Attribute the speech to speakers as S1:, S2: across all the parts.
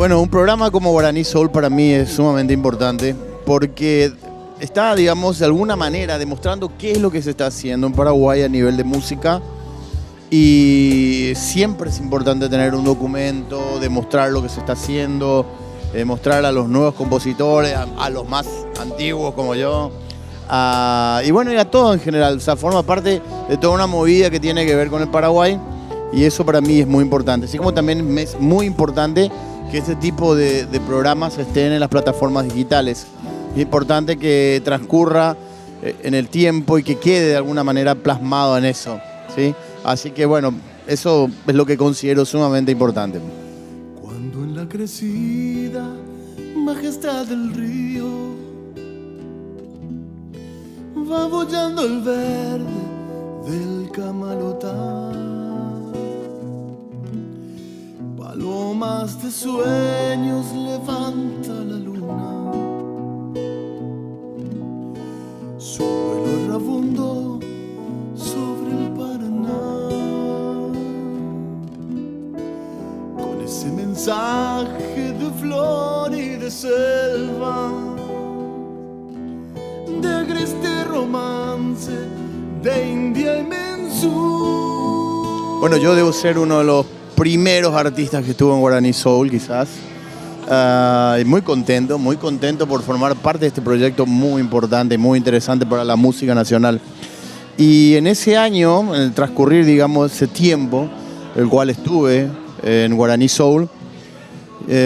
S1: Bueno, un programa como Guaraní Soul para mí es sumamente importante porque está, digamos, de alguna manera demostrando qué es lo que se está haciendo en Paraguay a nivel de música. Y siempre es importante tener un documento, demostrar lo que se está haciendo, demostrar a los nuevos compositores, a los más antiguos como yo, y bueno, y a todos en general. O sea, forma parte de toda una movida que tiene que ver con el Paraguay y eso para mí es muy importante. Así como también es muy importante que este tipo de programas estén en las plataformas digitales. Es importante que transcurra en el tiempo y que quede de alguna manera plasmado en eso, ¿sí? Así que bueno, eso es lo que considero sumamente importante.
S2: Cuando en la crecida majestad del río va bollando el verde del camalotá, palomas de sueños levanta la luna, su vuelo rabundo sobre el Paraná, con ese mensaje de flor y de selva, de agreste romance, de India y Mensú.
S1: Bueno, yo debo ser uno de los primeros artistas que estuvo en Guaraní Soul, quizás. Y muy contento por formar parte de este proyecto muy importante, muy interesante para la música nacional. Y en ese año, en el transcurrir, digamos, ese tiempo, el cual estuve en Guaraní Soul,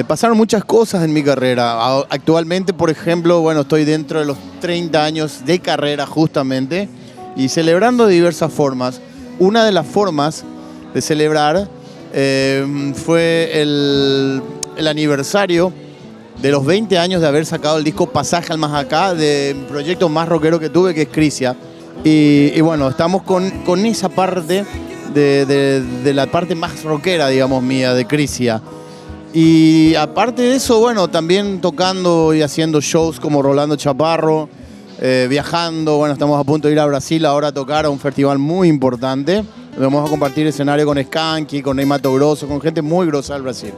S1: pasaron muchas cosas en mi carrera. Actualmente, por ejemplo, bueno, estoy dentro de los 30 años de carrera justamente y celebrando de diversas formas. Una de las formas de celebrar fue el aniversario de los 20 años de haber sacado el disco Pasaje al Más Acá, del proyecto más rockero que tuve, que es Crisia. Y bueno, estamos con esa parte de la parte más rockera, digamos, mía, de Crisia. Y aparte de eso, bueno, también tocando y haciendo shows como Rolando Chaparro, viajando. Bueno, estamos a punto de ir a Brasil ahora a tocar a un festival muy importante. Vamos a compartir escenario con Skanky, con Ney Mato Grosso, con gente muy grosa del Brasil.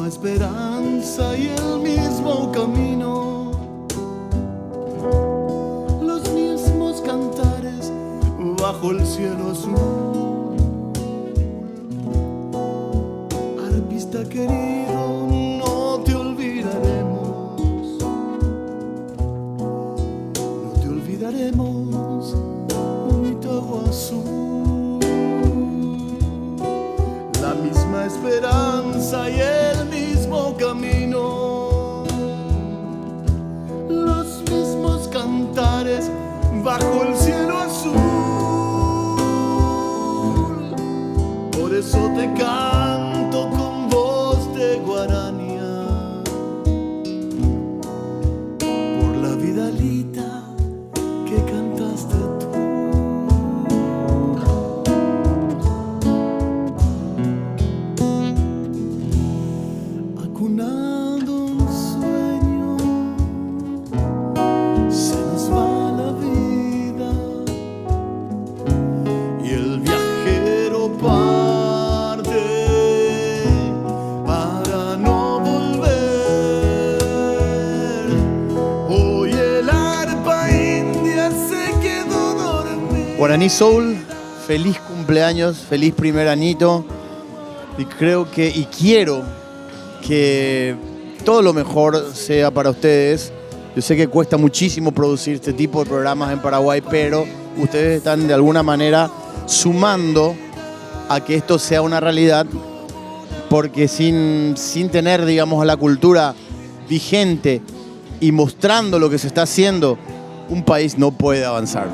S2: Esperanza y el mismo camino, los mismos cantares bajo el cielo azul. Arpista querido, no te olvidaremos, no te olvidaremos, bonito azul. La misma esperanza y el mismo camino, los mismos cantares bajo el cielo azul. Por eso te canto con voz de guarania, por la vidalita que cantaste tú. Acunando un sueño, se nos va la vida y el viajero parte para no volver. Hoy el arpa india se quedó dormida.
S1: Guaraní Soul, feliz cumpleaños, feliz primer añito. Y creo que, y quiero que todo lo mejor sea para ustedes. Yo sé que cuesta muchísimo producir este tipo de programas en Paraguay, pero ustedes están de alguna manera sumando a que esto sea una realidad, porque sin tener, digamos, la cultura vigente y mostrando lo que se está haciendo, un país no puede avanzar.